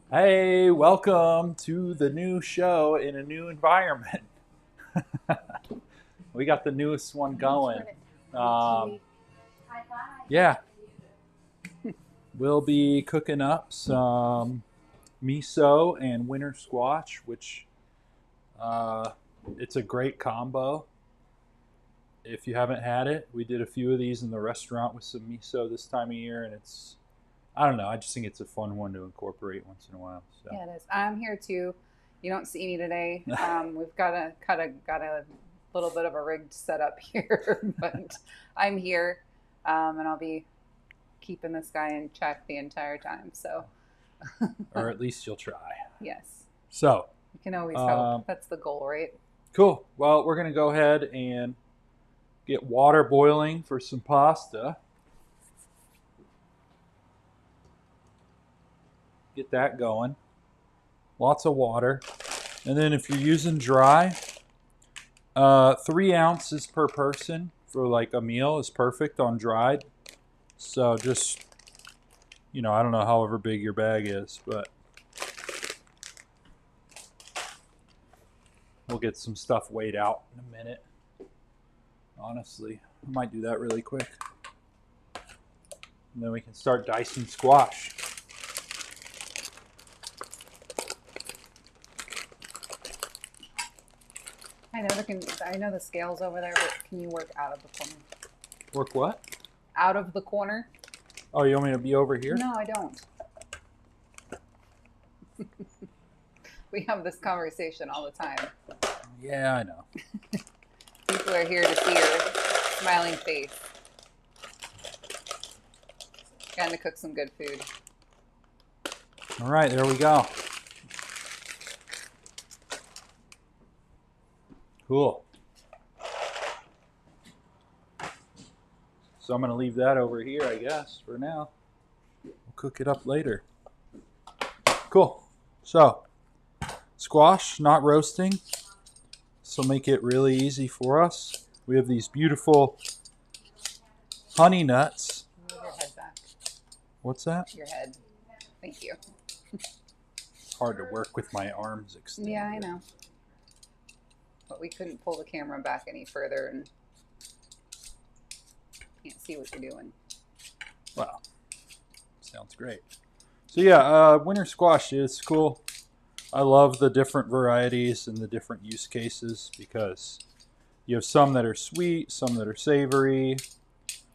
Hey, welcome to the new show in a new environment. We got the newest one going. Um, yeah, we'll be cooking up some miso and winter squash, which uh, it's a great combo. If you haven't had it, we did a few of these in the restaurant with some miso this time of year, and I don't know, I just think it's a fun one to incorporate once in a while. So. Yeah, it is. I'm here too. You don't see me today. We've got a little bit of a rigged setup here, but I'm here, and I'll be keeping this guy in check the entire time. So, Or at least you'll try. yes, So, you can always hope. um, That's the goal, right? cool. Well, we're going to go ahead and get water boiling for some pasta. Get that going. Lots of water. And then if you're using dry, 3 ounces per person for like a meal is perfect on dried. So just, I don't know, however big your bag is, but we'll get some stuff weighed out in a minute. Honestly, I might do that really quick. And then we can start dicing squash. I know the scale's over there, but can you work out of the corner? Work what? Out of the corner? Oh, you want me to be over here? No, I don't. We have this conversation all the time. Yeah, I know. People are here to see your smiling face. Trying to cook some good food. All right, there we go. Cool. So I'm going to leave that over here, I guess, for now. We'll cook it up later. Cool. So, squash, not roasting. This will make it really easy for us. We have these beautiful honey nuts. Move your head back. What's that? Your head. Thank you. It's hard to work with my arms extended. Yeah, I know. But we couldn't pull the camera back any further and can't see what you're doing. Wow. Sounds great. So yeah, winter squash is cool. I love the different varieties and the different use cases because you have some that are sweet, some that are savory,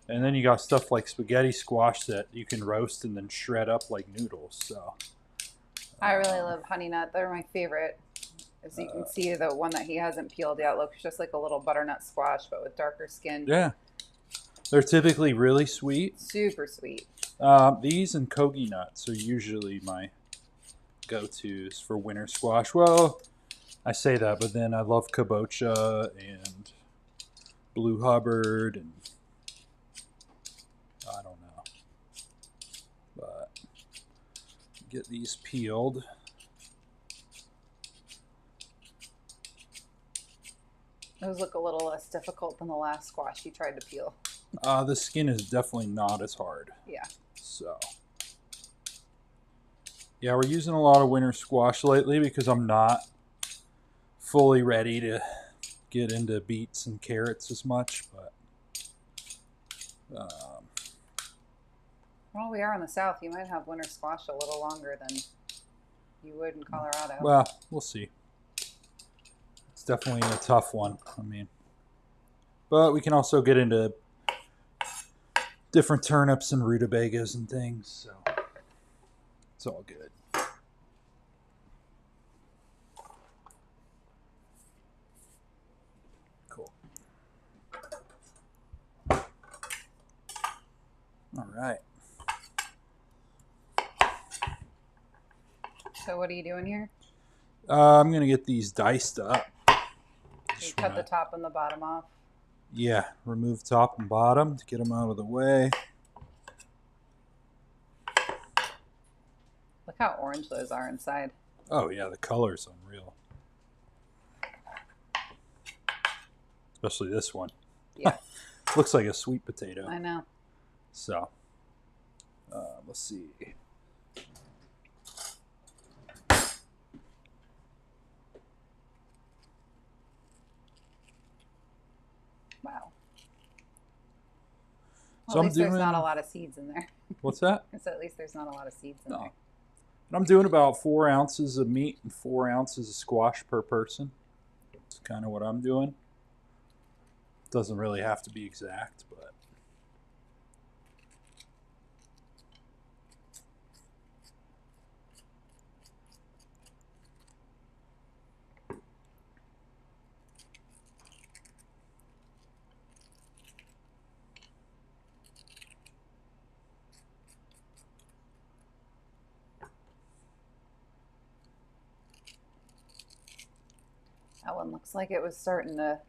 and then you got stuff like spaghetti squash that you can roast and then shred up like noodles. So I really love honey nut. They're my favorite. As you can see, the one that he hasn't peeled yet looks just like a little butternut squash, but with darker skin. yeah, they're typically really sweet. Super sweet. These and kogi nuts are usually my go-tos for winter squash. Well, I say that, but then I love kabocha and blue Hubbard and I don't know. But get these peeled. Those look a little less difficult than the last squash you tried to peel. The skin is definitely not as hard. Yeah. So, yeah, we're using a lot of winter squash lately because I'm not fully ready to get into beets and carrots as much. But Well, we are in the south. You might have winter squash a little longer than you would in Colorado. well, we'll see. It's definitely a tough one. But we can also get into different turnips and rutabagas and things. So it's all good. Cool. All right. So what are you doing here? I'm going to get these diced up. You cut the top and the bottom off. Yeah, remove top and bottom to get them out of the way. Look how orange those are inside. Oh yeah, the color's unreal. Especially this one. Yeah. Looks like a sweet potato. I know. So, let's see. Well, at least there's not a lot of seeds in there. What's that? So at least there's not a lot of seeds in there. And I'm doing about 4 ounces of meat and 4 ounces of squash per person. That's kind of what I'm doing. Doesn't really have to be exact, but. That one looks like it was starting to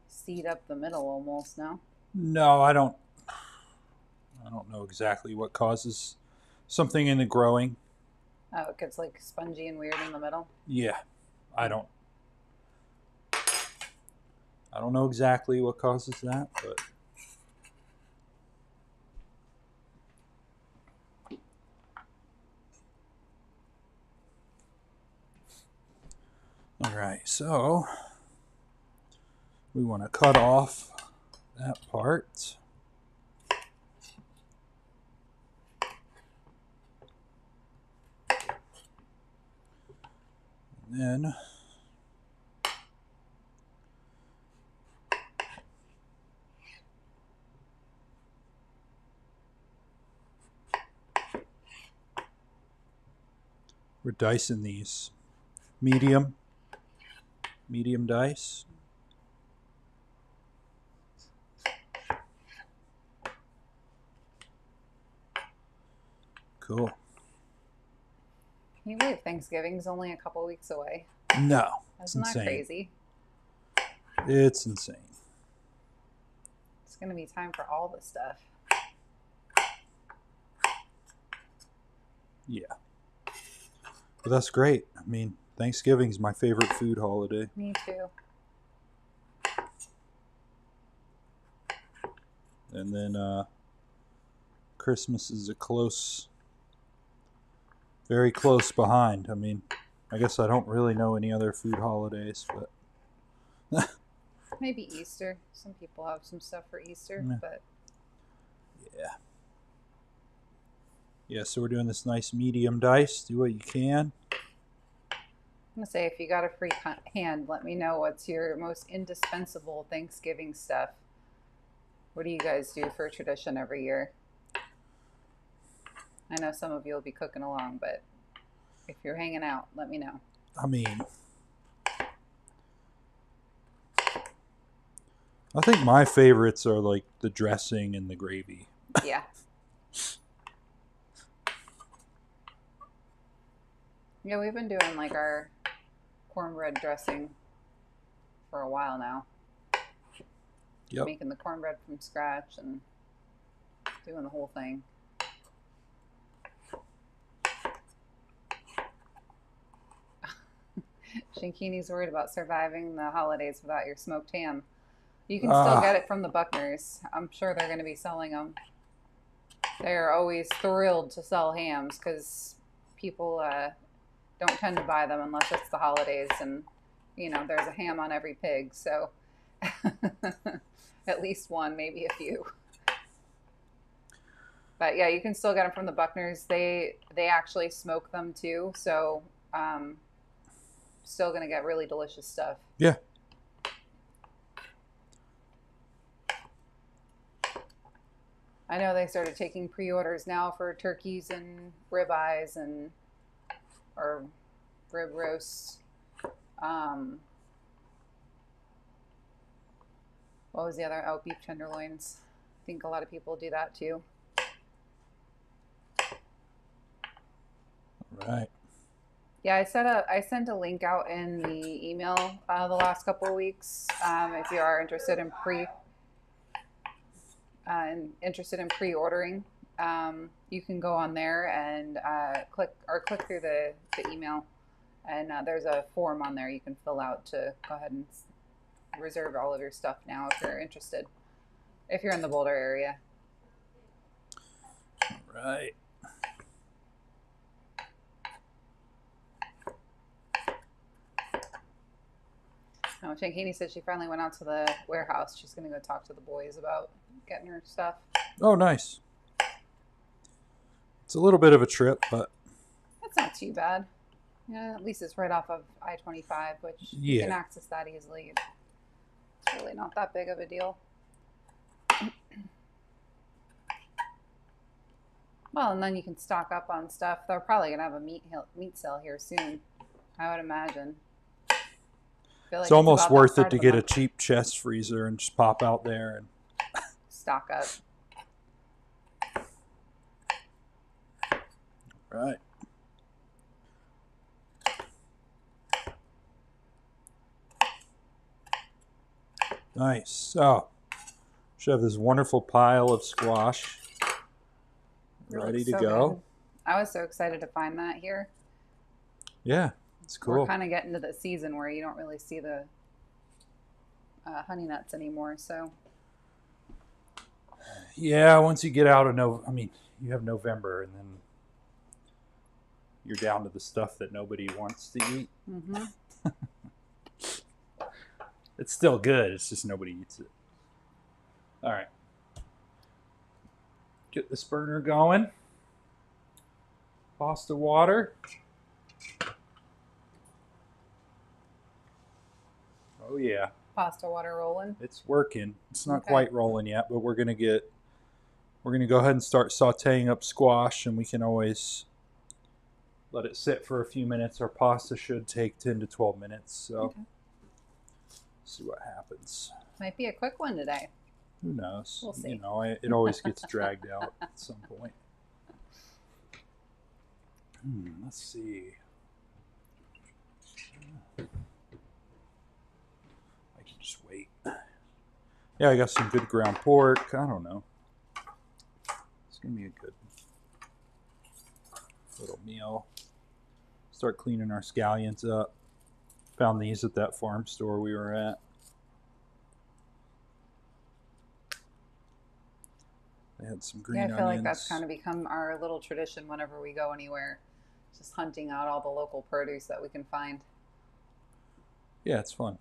seed up the middle almost now. No, I don't know exactly what causes something in the growing. Oh, it gets like spongy and weird in the middle. Yeah, I don't know exactly what causes that, but all right, so we want to cut off that part. And then we're dicing these medium dice. Cool. Can you believe Thanksgiving's only a couple weeks away? No, it's Isn't that insane. crazy? It's insane. It's going to be time for all the stuff. Yeah. But that's great. I mean, Thanksgiving's my favorite food holiday. Me too. And then Christmas is very close behind. I mean, I guess I don't really know any other food holidays, but Maybe Easter. Some people have some stuff for Easter, Yeah. but yeah. Yeah, so we're doing this nice medium dice. Do what you can. I'm going to say, if you got a free hand, let me know what's your most indispensable Thanksgiving stuff. What do you guys do for a tradition every year? I know some of you will be cooking along, but if you're hanging out, let me know. I mean, I think my favorites are like the dressing and the gravy. Yeah. Yeah, we've been doing like our cornbread dressing for a while now. Yep. Making the cornbread from scratch and doing the whole thing. Shinkini's worried about surviving the holidays without your smoked ham. You can still get it from the Buckners. I'm sure they're going to be selling them. They're always thrilled to sell hams because people don't tend to buy them unless it's the holidays, and you know there's a ham on every pig, so at least one, maybe a few. But yeah, you can still get them from the Buckners. They actually smoke them too, so still gonna get really delicious stuff. Yeah. I know they started taking pre-orders now for turkeys and ribeyes or rib roasts. What was the other? Oh, beef tenderloins. I think a lot of people do that too. All right. Yeah, I sent a link out in the email the last couple of weeks. If you are interested in pre-ordering, you can go on there and click through the email, and there's a form on there you can fill out to go ahead and reserve all of your stuff now if you're interested, if you're in the Boulder area. All right. Oh, Shankini said she finally went out to the warehouse. She's going to go talk to the boys about getting her stuff. Oh, nice. It's a little bit of a trip, but That's not too bad. Yeah, at least it's right off of I-25, which you can access that easily. It's really not that big of a deal. Well, and then you can stock up on stuff. They're probably going to have a meat sale here soon, I would imagine. Like it's almost worth it to get a cheap chest freezer and just pop out there and stock up. Right. Nice. So, should have this wonderful pile of squash ready to go. Good. I was so excited to find that here. Yeah, it's cool. We're kind of getting to the season where you don't really see the honey nuts anymore. So. Yeah, once you get out of you have November, and then you're down to the stuff that nobody wants to eat. Mm-hmm. It's still good. It's just nobody eats it. All right. Get this burner going. Pasta water. Oh, yeah. Pasta water rolling. It's working. It's not quite rolling yet, but we're going to go ahead and start sauteing up squash, and we can always let it sit for a few minutes. Our pasta should take 10 to 12 minutes, so see what happens. Might be a quick one today. Who knows? We'll see. It always gets dragged out at some point. Let's see. I can just wait. Yeah, I got some good ground pork. I don't know. It's going to be a good little meal. Start cleaning our scallions up. Found these at that farm store we were at. They had some green onions. I feel like that's kind of become our little tradition whenever we go anywhere. Just hunting out all the local produce that we can find. Yeah, it's fun.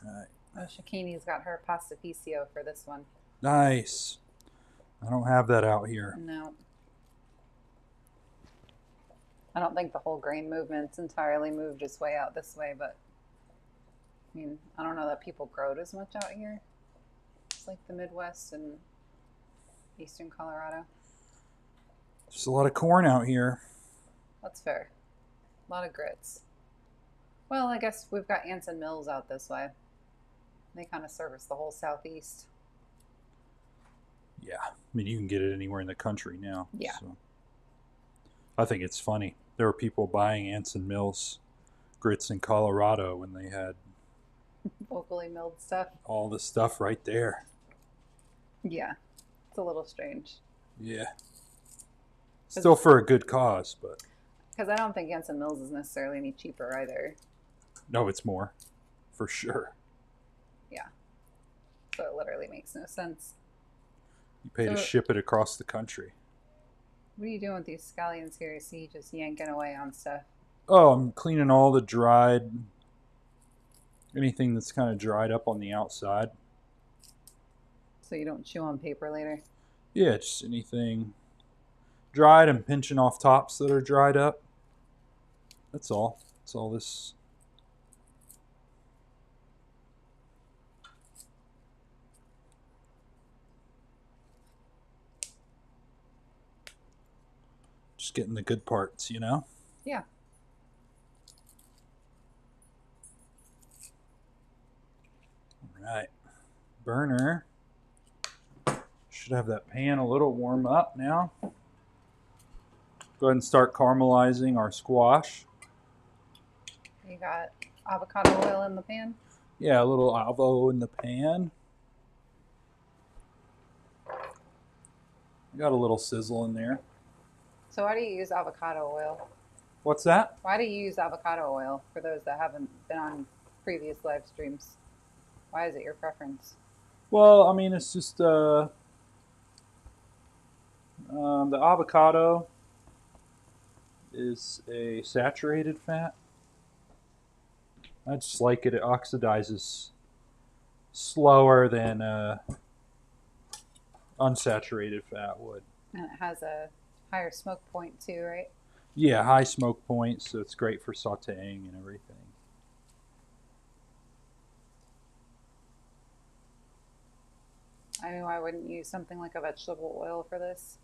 Right. Oh, Shakini's got her pastificio for this one. Nice. I don't have that out here. No. I don't think the whole grain movement's entirely moved its way out this way, but I mean, I don't know that people grow it as much out here. It's like the Midwest and Eastern Colorado. There's a lot of corn out here. That's fair. A lot of grits. Well, I guess we've got Anson Mills out this way. They kind of service the whole Southeast. Yeah. I mean, you can get it anywhere in the country now. Yeah. So. I think it's funny. There were people buying Anson Mills grits in Colorado when they had locally milled stuff. All the stuff right there. Yeah. It's a little strange. Yeah. Still for a good cause, but. Because I don't think Anson Mills is necessarily any cheaper either. No, it's more. For sure. Yeah. So it literally makes no sense. You pay to ship it across the country. What are you doing with these scallions here? I see you just yanking away on stuff. Oh, I'm cleaning all the dried, anything that's kind of dried up on the outside. So you don't chew on paper later? Yeah, just anything dried and pinching off tops that are dried up. That's all. That's all this. Just getting the good parts, you know? Yeah. All right. Burner. Should have that pan a little warm up now. Go ahead and start caramelizing our squash. You got avocado oil in the pan? Yeah, a little avo in the pan. Got a little sizzle in there. So why do you use avocado oil? What's that? Why do you use avocado oil for those that haven't been on previous live streams? Why is it your preference? Well, I mean, it's just the avocado is a saturated fat. I just like it. It oxidizes slower than unsaturated fat would. And it has a higher smoke point too, right? Yeah, high smoke points, so it's great for sauteing and everything. I mean, why wouldn't you use something like a vegetable oil for this?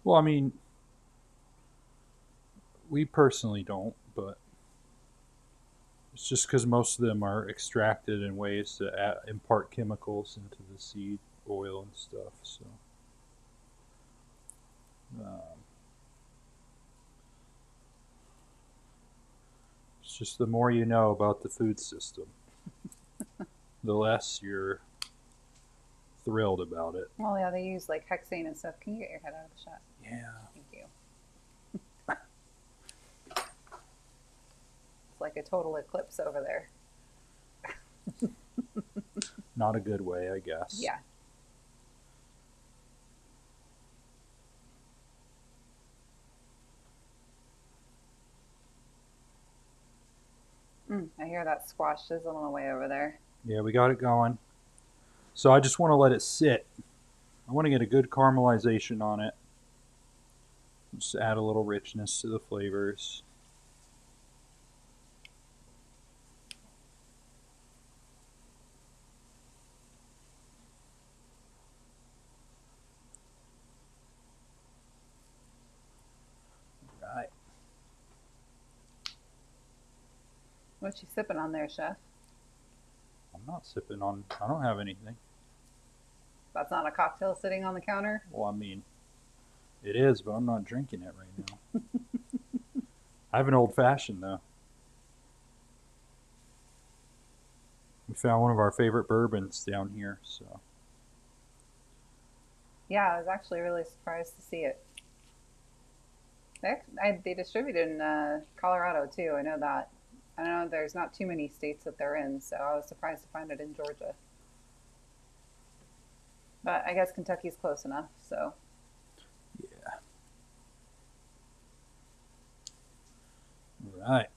Well, I mean, we personally don't, but it's just because most of them are extracted in ways to impart chemicals into the seed oil and stuff. So, it's just the more you know about the food system, the less you're thrilled about it. Well, yeah, they use like hexane and stuff. Can you get your head out of the shot? Yeah. Thank you. It's like a total eclipse over there. Not a good way, I guess. Yeah. I hear that squash sizzling away over there. Yeah, we got it going. So I just want to let it sit. I want to get a good caramelization on it. Just add a little richness to the flavors. Right. What you sipping on there, chef? I'm not sipping on, I don't have anything. That's not a cocktail sitting on the counter? Well, I mean, it is, but I'm not drinking it right now. I have an old fashioned though. We found one of our favorite bourbons down here, so. Yeah, I was actually really surprised to see it. They distribute in Colorado too. I know that. I know there's not too many states that they're in, so I was surprised to find it in Georgia. But I guess Kentucky's close enough, so. Yeah. All right.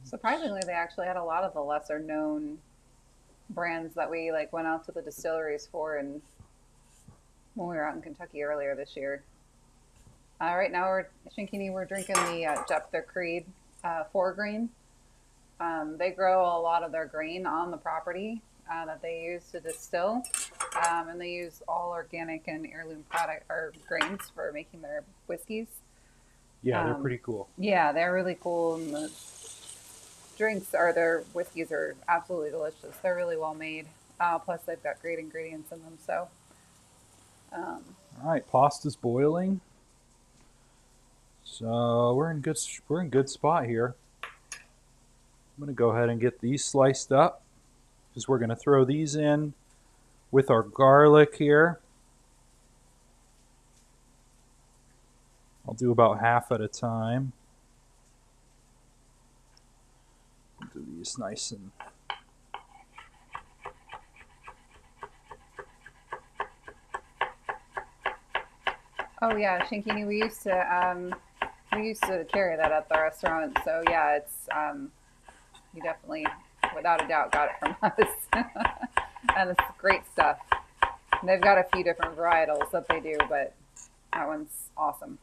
Surprisingly, they actually had a lot of the lesser known brands that we like went out to the distilleries for, and when we were out in Kentucky earlier this year. Right now, we're drinking the Jepter Creed 4-grain. They grow a lot of their grain on the property that they use to distill, and they use all organic and heirloom product or grains for making their whiskeys. Yeah, they're pretty cool. Yeah, they're really cool, and the their whiskeys are absolutely delicious. They're really well made. Plus, they've got great ingredients in them. So, all right, pasta's boiling. So we're in good spot here. I'm gonna go ahead and get these sliced up because we're gonna throw these in with our garlic here. I'll do about half at a time. Do these nice and oh yeah, Shinkini, we used to carry that at the restaurant. So yeah, it's you definitely, without a doubt, got it from us, and it's great stuff. And they've got a few different varietals that they do, but that one's awesome.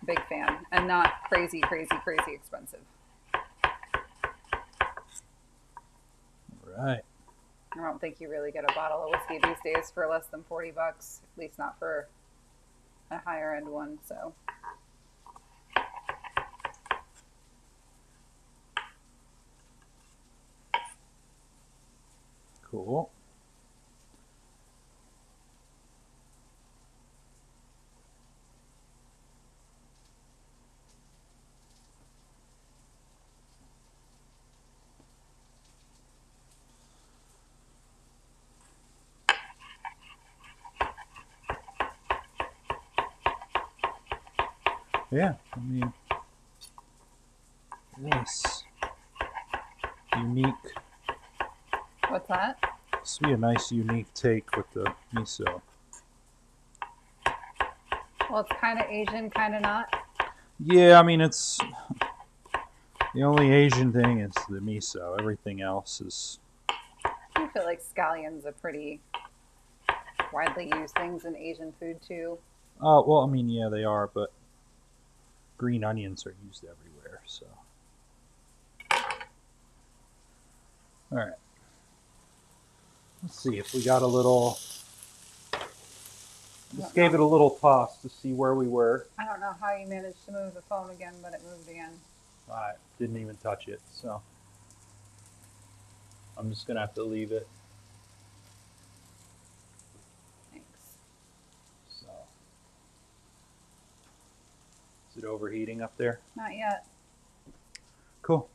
Big fan, and not crazy expensive. right. I don't think you really get a bottle of whiskey these days for less than $40, at least not for a higher end one. So. Cool. Yeah, I mean, nice, unique. What's that? This would be a nice, unique take with the miso. Well, it's kind of Asian, kind of not. Yeah, I mean, it's the only Asian thing is the miso. Everything else is. I feel like scallions are pretty widely used things in Asian food too. Oh, well, I mean, yeah, they are, but green onions are used everywhere, so. All right. Let's see if we got a little. Just gave it a little toss to see where we were. I don't know how you managed to move the phone again, but it moved again. I didn't even touch it, so I'm just gonna have to leave it. Thanks. So, is it overheating up there? Not yet. Cool.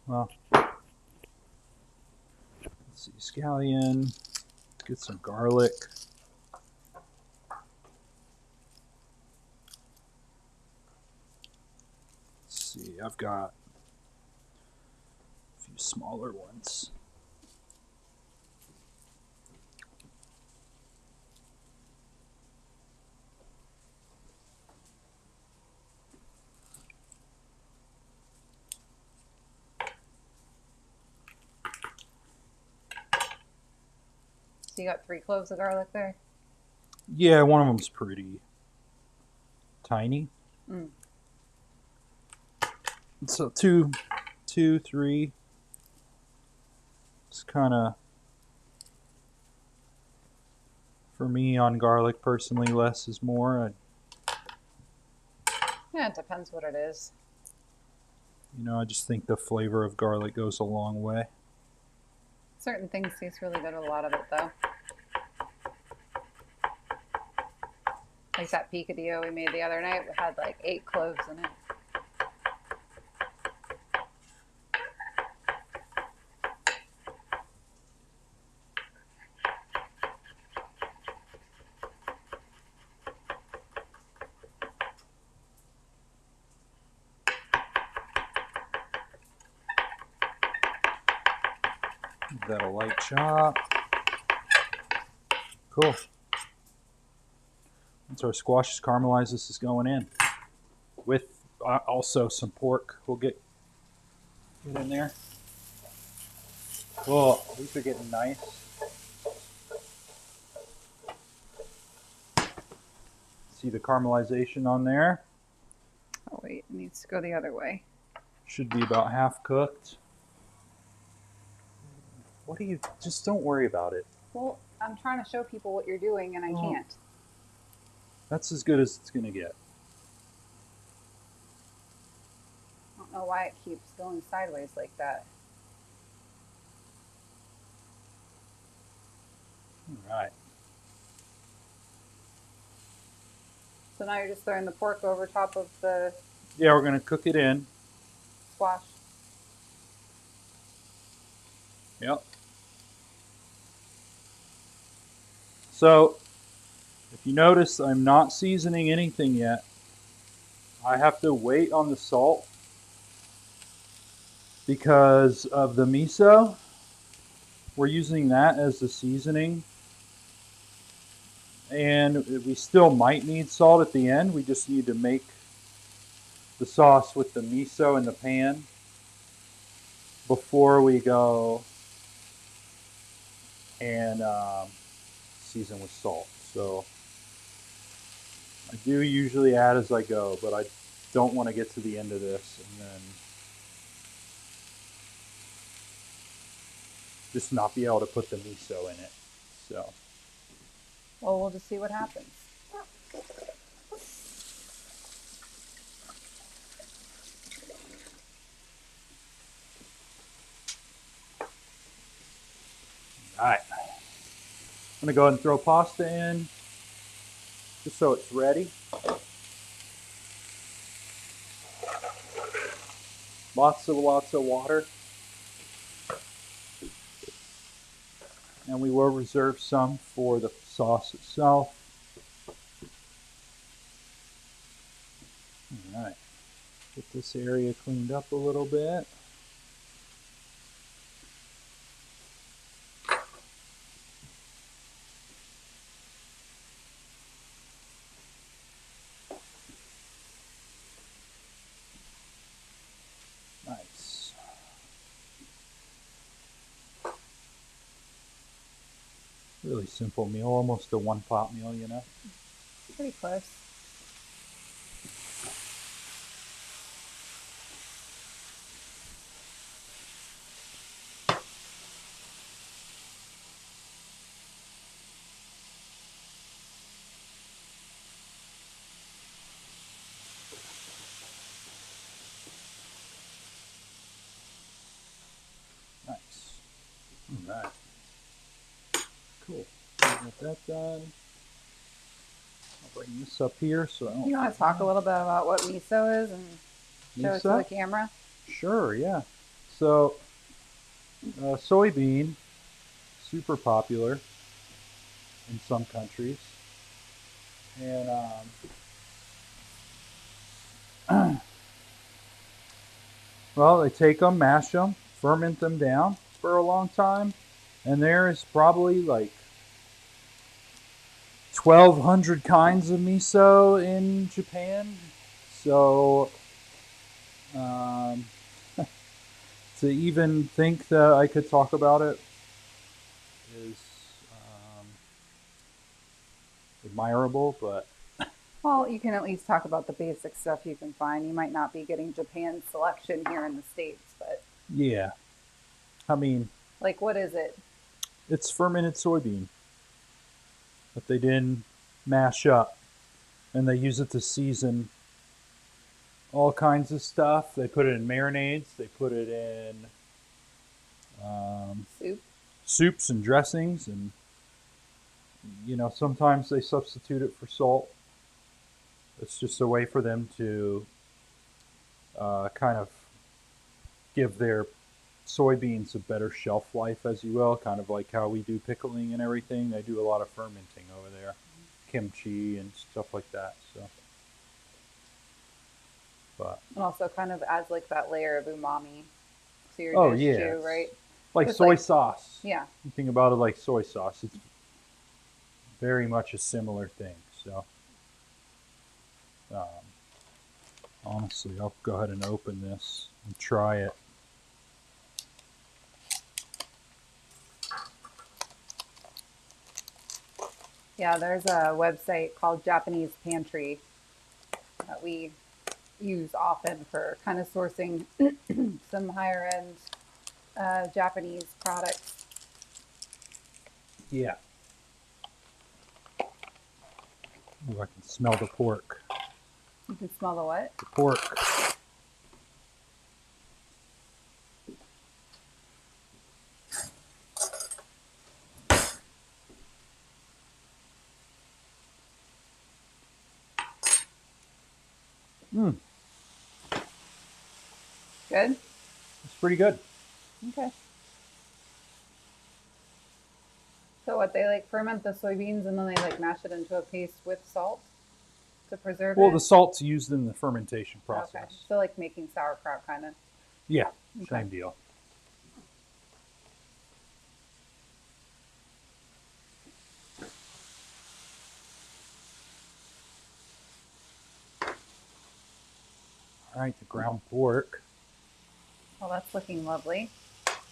Well, let's see, scallion. Let's get some garlic. Let's see, I've got a few smaller ones. So you got 3 cloves of garlic there? Yeah, one of them's pretty tiny. Mm. So two, 3. It's kind of, for me on garlic personally, less is more. Yeah, it depends what it is. I just think the flavor of garlic goes a long way. Certain things taste really good with a lot of it, though. Like that picadillo we made the other night, we had like 8 cloves in it. Give that a light chop. Cool. Once our squash is caramelized, this is going in. With also some pork. We'll get in there. Oh, these are getting nice. See the caramelization on there? Oh wait, it needs to go the other way. Should be about half cooked. What do you, just don't worry about it. Well, I'm trying to show people what you're doing and I can't. That's as good as it's going to get. I don't know why it keeps going sideways like that. All right. So now you're just throwing the pork over top of the Yeah, we're going to cook it in. squash. Yep. So, if you notice, I'm not seasoning anything yet. I have to wait on the salt because of the miso. We're using that as the seasoning. And we still might need salt at the end. We just need to make the sauce with the miso in the pan before we go and season with salt. So I do usually add as I go, but I don't want to get to the end of this and then just not be able to put the miso in it. So, Well, we'll just see what happens. all right. I'm going to go ahead and throw pasta in just so it's ready. Lots of water. And we will reserve some for the sauce itself. All right, get this area cleaned up a little bit. Nice. Really simple meal, almost a one-pot meal, you know? Pretty close. Nice. All right. Cool. Got that done. I'll bring this up here so I don't. You want to talk a little bit about what miso is and show it to the camera? Sure, yeah. So, soybean, super popular in some countries. And well, they take them, mash them, ferment them down for a long time, and there is probably like 1,200 kinds of miso in Japan. So to even think that I could talk about it is admirable, but well, you can at least talk about the basic stuff you can find. You might not be getting Japan's selection here in the States, but yeah, I mean, like, what is it? It's fermented soybean that they didn't mash up, and they use it to season all kinds of stuff. They put it in marinades. They put it in soups and dressings, and sometimes they substitute it for salt. It's just a way for them to kind of give their soybeans a better shelf life, as you will, kind of like how we do pickling and everything. They do a lot of fermenting over there, kimchi and stuff like that. And also kind of adds like that layer of umami to your dish too, right? Like soy sauce. Yeah. You think about it like soy sauce. It's very much a similar thing. So honestly, I'll go ahead and open this and try it. Yeah, there's a website called Japanese Pantry that we use often for kind of sourcing some higher end Japanese products. Yeah. Ooh, I can smell the pork. You can smell the what? The pork. Good? It's pretty good. Okay. So what, they like ferment the soybeans and then they like mash it into a paste with salt to preserve it? Well, the salt's used in the fermentation process. Okay. So like making sauerkraut kind of. Yeah, same deal. All right, the ground pork. Well, that's looking lovely. Now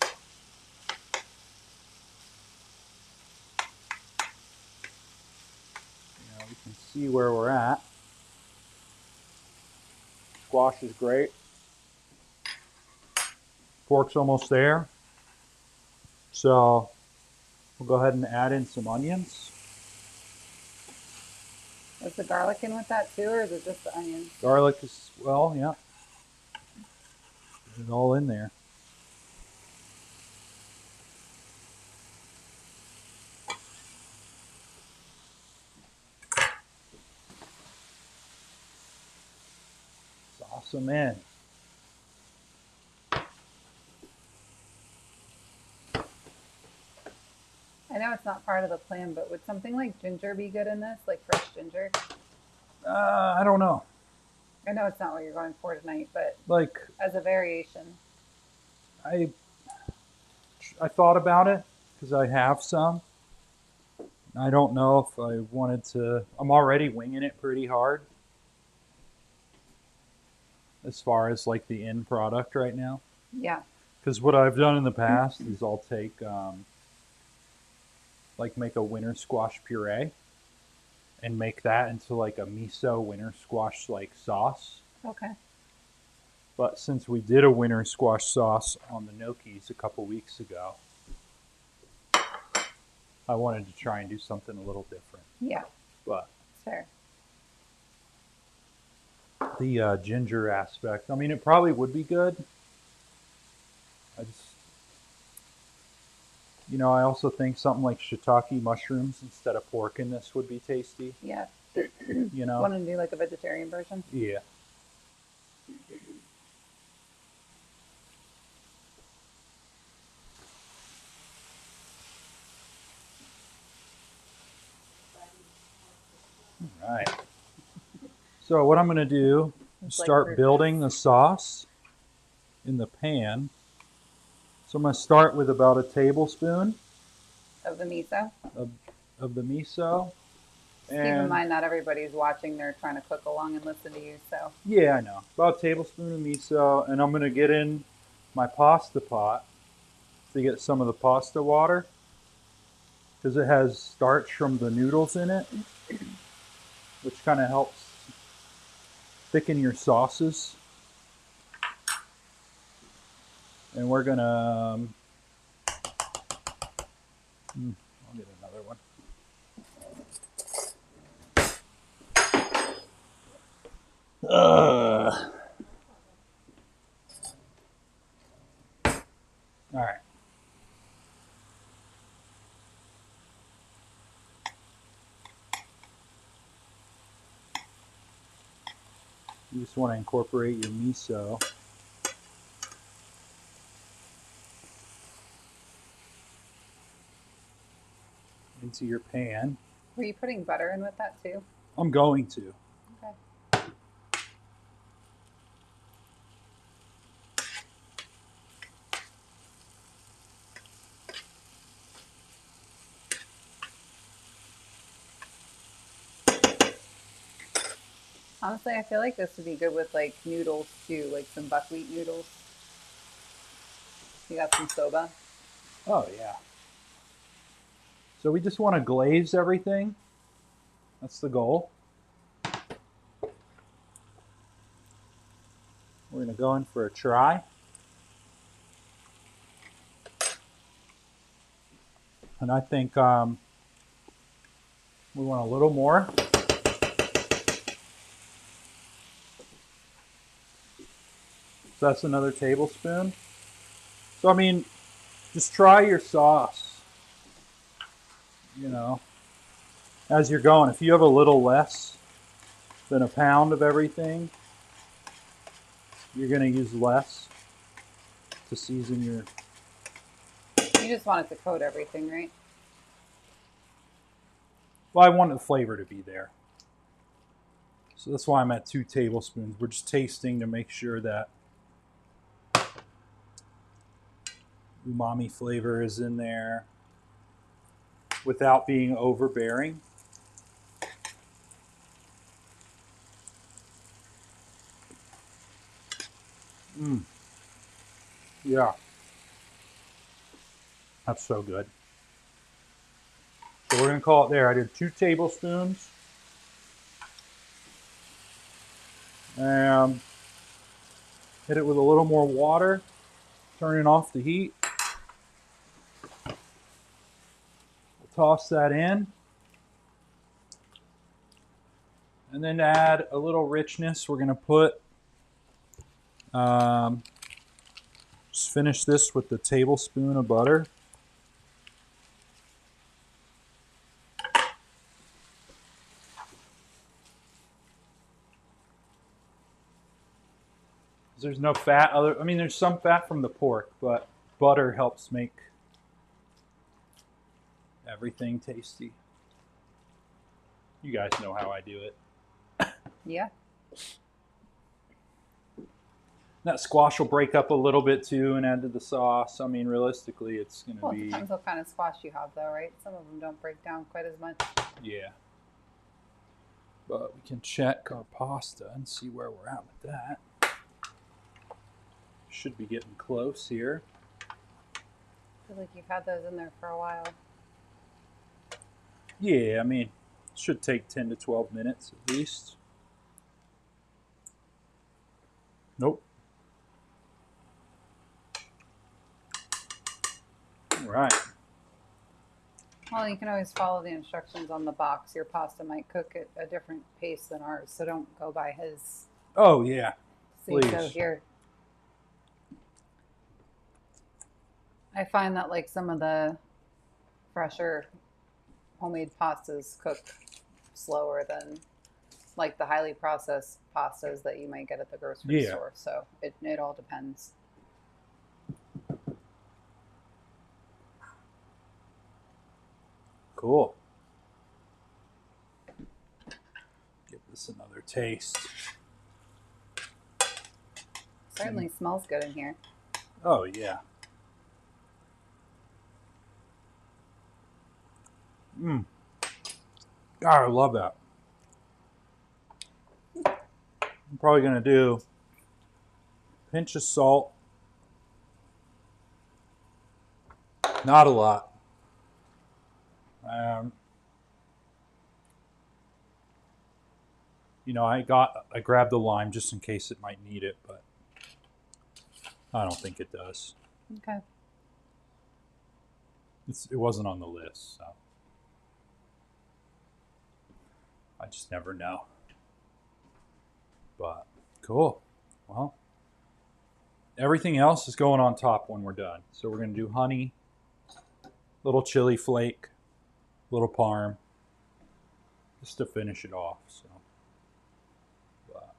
we can see where we're at. Squash is great. Pork's almost there. So we'll go ahead and add in some onions. Is the garlic in with that too, or is it just the onions? Garlic is, well, yeah. Get it all in there. Sauce them in. I know it's not part of the plan, but would something like ginger be good in this? Like fresh ginger? I don't know. I know it's not what you're going for tonight, but Like, as a variation. I thought about it because I have some. I don't know if I wanted to. I'm already winging it pretty hard as far as like the end product right now. Yeah. Because what I've done in the past is I'll take, like, make a winter squash puree and make that into like a miso winter squash like sauce. Okay. But since we did a winter squash sauce on the gnocchis a couple weeks ago, I wanted to try and do something a little different. Yeah. But Fair. the ginger aspect, I mean, it probably would be good. I just, I also think something like shiitake mushrooms instead of pork in this would be tasty. Yeah. You know? Want to do like a vegetarian version? Yeah. All right. So what I'm going to do is start building the sauce in the pan. So I'm going to start with about a tablespoon of the miso. Of the miso. Keep in mind, not everybody's watching. They're trying to cook along and listen to you. So yeah, I know. About a tablespoon of miso, and I'm going to get in my pasta pot to get some of the pasta water because it has starch from the noodles in it, which kind of helps thicken your sauces. And we're going to, I'll get another one. All right. You just want to incorporate your miso. Into your pan. Were you putting butter in with that too? I'm going to. Okay. Honestly, I feel like this would be good with like noodles too, like some buckwheat noodles. You got some soba? Oh, yeah. So we just want to glaze everything. That's the goal. We're going to go in for a try. And I think we want a little more. So that's another tablespoon. So, I mean, just try your sauce, as you're going. If you have a little less than a pound of everything, you're going to use less to season your... You just want it to coat everything, right? Well, I want the flavor to be there. So that's why I'm at 2 tablespoons. We're just tasting to make sure that umami flavor is in there without being overbearing. Yeah. That's so good. So we're going to call it there. I did 2 tablespoons. And hit it with a little more water. Turning off the heat. We'll toss that in. And then to add a little richness, we're going to put, just finish this with the tablespoon of butter. There's no fat. There's some fat from the pork, but butter helps make everything tasty. You guys know how I do it. Yeah. That squash will break up a little bit too and add to the sauce. I mean, realistically, it's going to Well, be... it depends what kind of squash you have, though, right? Some of them don't break down quite as much. Yeah. But we can check our pasta and see where we're at with that. Should be getting close here. I feel like you've had those in there for a while. Yeah, I mean, it should take 10 to 12 minutes at least. Nope. All right. Well, you can always follow the instructions on the box. Your pasta might cook at a different pace than ours, so don't go by his. Oh, yeah. See, Please. so here. I find that like some of the fresher homemade pastas cook slower than like the highly processed pastas that you might get at the grocery store. So it all depends. Cool. Give this another taste. Certainly smells good in here. Oh, yeah. Mmm. God, I love that. I'm probably going to do a pinch of salt. Not a lot. You know, I grabbed the lime just in case it might need it, but I don't think it does. Okay. It wasn't on the list, so I just never know. But cool. Well, everything else is going on top when we're done. So we're going to do honey, little chili flake, little parm, just to finish it off. So,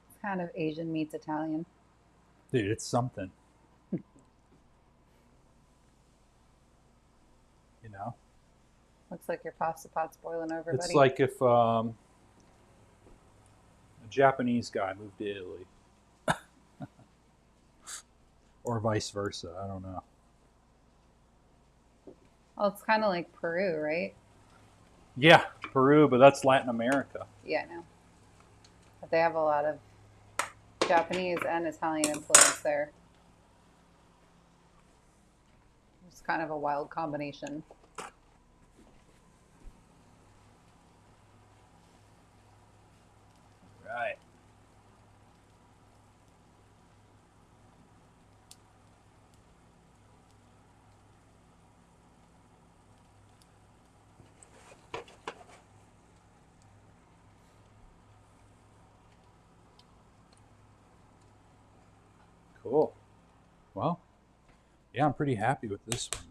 it's kind of Asian meets Italian. Dude, it's something. You know? Looks like your pasta pot's boiling over, It's buddy. like if a Japanese guy moved to Italy. Or vice versa. I don't know. Well, it's kind of like Peru, right? Yeah, Peru, but that's Latin America. Yeah, I know. But they have a lot of Japanese and Italian influence there. It's kind of a wild combination. Right. Cool. Well, yeah, I'm pretty happy with this one.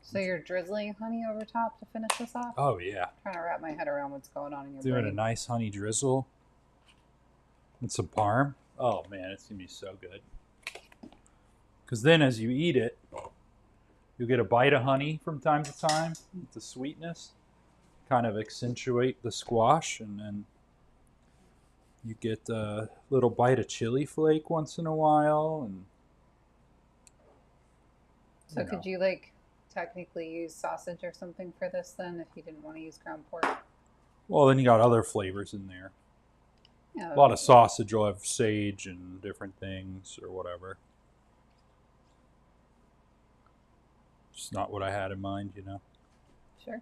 So you're drizzling honey over top to finish this off? Oh, yeah. I'm trying to wrap my head around what's going on in your Doing brain. a nice honey drizzle with some parm. Oh, man, it's going to be so good. Because then as you eat it, you'll get a bite of honey from time to time. The sweetness kind of accentuate the squash, and then you get a little bite of chili flake once in a while. And so could you like technically use sausage or something for this then if you didn't want to use ground pork? Well, then you got other flavors in there. Yeah, A lot of sausage will have sage and different things or whatever. Just not what I had in mind, you know. Sure.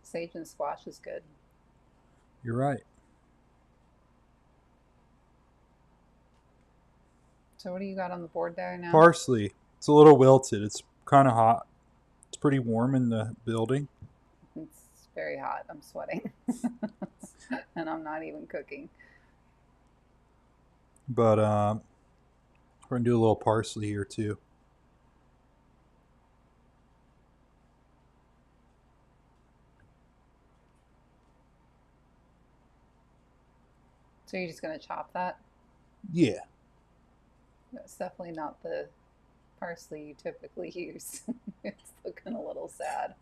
Sage and squash is good. You're right. So what do you got on the board there now? Parsley. It's a little wilted. It's kind of hot. It's pretty warm in the building. It's very hot. I'm sweating. And I'm not even cooking. But we're going to do a little parsley here too. So you're just going to chop that? Yeah. That's definitely not the parsley you typically use. It's looking a little sad.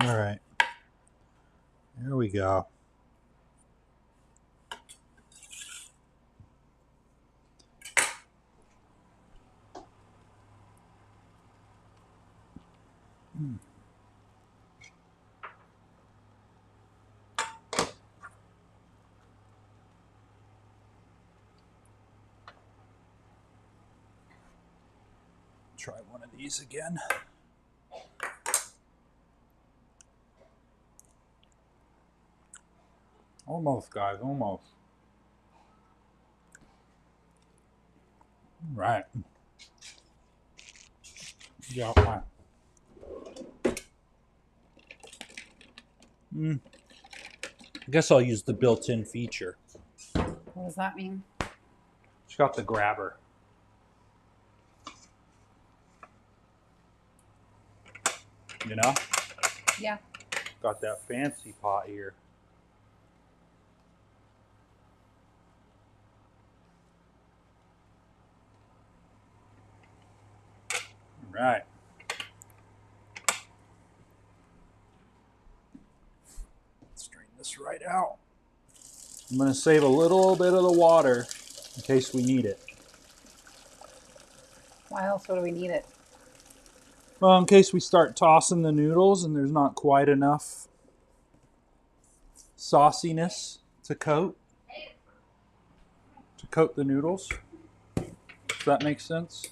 All right. There we go. Try one of these again. Almost, guys, almost. All right. Yeah, fine. I guess I'll use the built-in feature. What does that mean? It's got the grabber. You know? Yeah. Got that fancy pot here. All right. Let's drain this right out. I'm going to save a little bit of the water in case we need it. Why else would we need it? Well, in case we start tossing the noodles and there's not quite enough sauciness to coat the noodles. Does that make sense?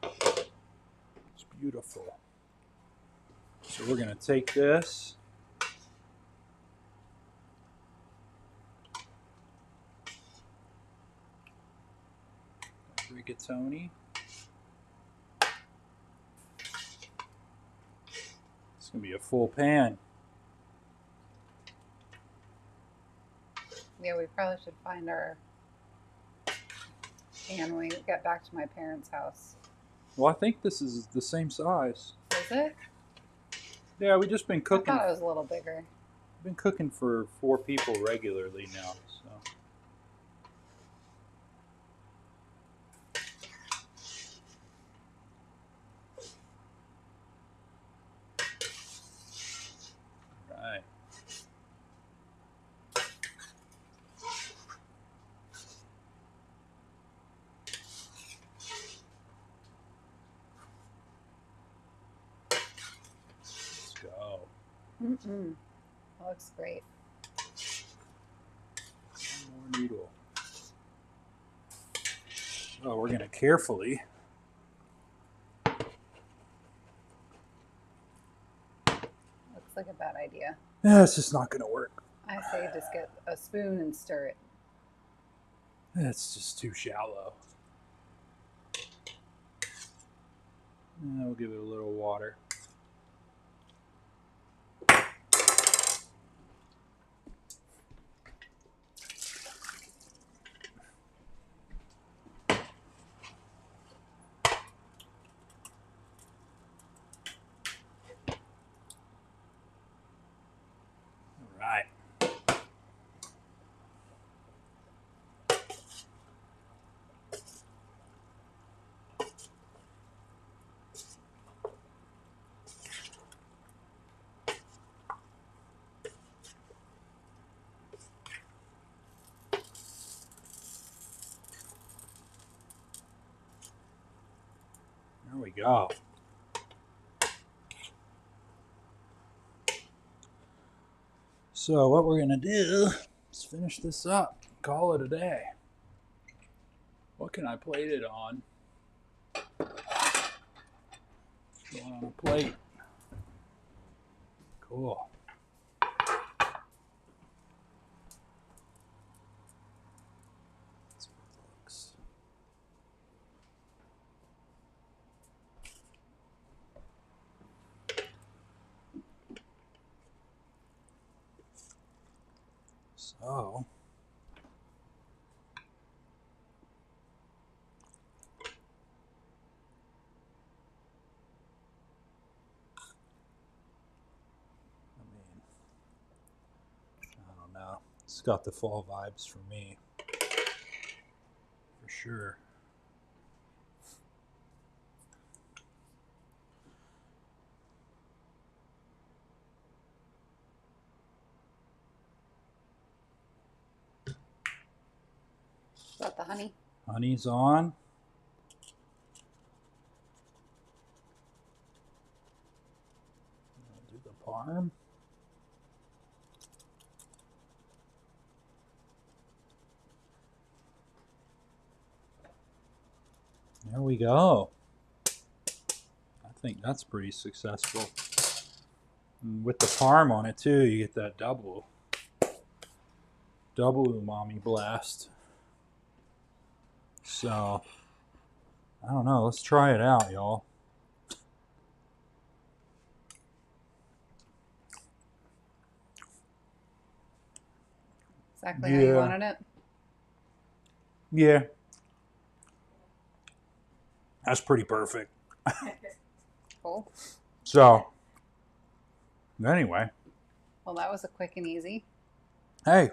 It's beautiful. So we're going to take this. Rigatoni. It's going to be a full pan. Yeah, we probably should find our pan when we get back to my parents' house. Well, I think this is the same size. Is it? Yeah, we've just been cooking. I thought it was a little bigger. We've been cooking for 4 people regularly now, so. Right. Let's go. That looks great. One more noodle. So we're going to carefully Looks like a bad idea. Yeah, it's just not going to work. I say just get a spoon and stir it. It's just too shallow. And we'll give it a little water. All right. There we go. So what we're going to do is finish this up, call it a day. What can I plate it on? Going on a plate. Cool. That's what it looks. So, I don't know. It's got the fall vibes for me. For sure. Got the honey. Honey's on. I'll do the parm. There we go. I think that's pretty successful. And with the parm on it too, you get that double umami blast. So, I don't know. Let's try it out, y'all. Exactly how you wanted it? Yeah. That's pretty perfect. Cool. So, anyway. Well, that was a quick and easy. Hey,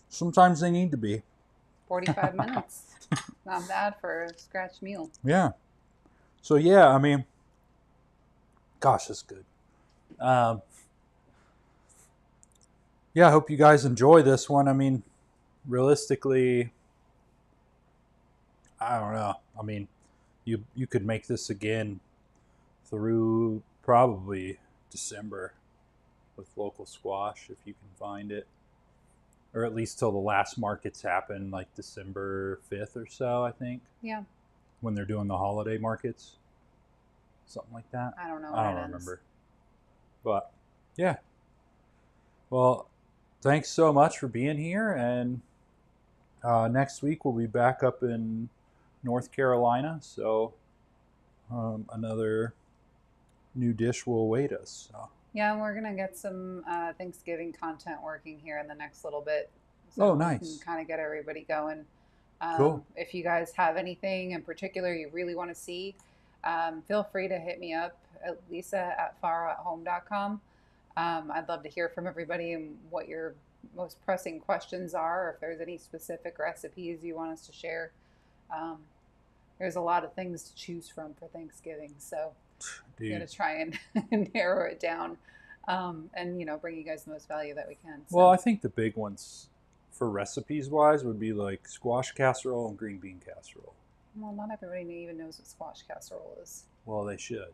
sometimes they need to be. 45 minutes. Not bad for a scratch meal. Yeah. So, yeah, I mean, gosh, that's good. Yeah, I hope you guys enjoy this one. I mean, realistically, I don't know. I mean, you could make this again through probably December with local squash if you can find it. Or at least till the last markets happen, like December 5th or so, I think. Yeah. When they're doing the holiday markets. Something like that. I don't know. I don't remember. But, yeah. Well, thanks so much for being here. And next week we'll be back up in North Carolina. So another new dish will await us. So. Yeah, and we're going to get some Thanksgiving content working here in the next little bit. So oh, nice. We can kind of get everybody going. Cool. If you guys have anything in particular you really want to see, feel free to hit me up at lisa@faroathome.com. I'd love to hear from everybody and what your most pressing questions are, or if there's any specific recipes you want us to share. There's a lot of things to choose from for Thanksgiving, so I'm going to try and narrow it down and, you know, bring you guys the most value that we can. So. Well, I think the big ones for recipes wise would be like squash casserole and green bean casserole. Well, not everybody even knows what squash casserole is. Well, they should.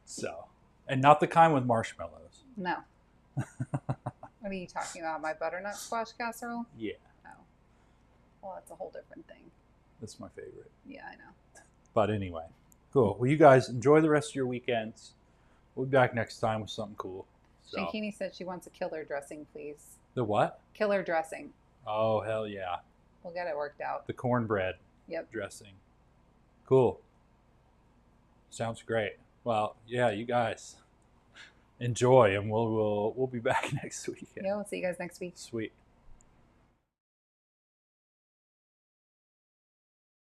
So, and not the kind with marshmallows. No. What are you talking about? My butternut squash casserole? Yeah. Oh. Well, that's a whole different thing. That's my favorite. Yeah, I know. But anyway, cool. Well, you guys enjoy the rest of your weekends. We'll be back next time with something cool. So. Shankini said she wants a killer dressing, please. The what? Killer dressing. Oh, hell yeah. We'll get it worked out. The cornbread dressing. Cool. Sounds great. Well, yeah, you guys enjoy, and we'll be back next week. Yeah, we'll see you guys next week. Sweet.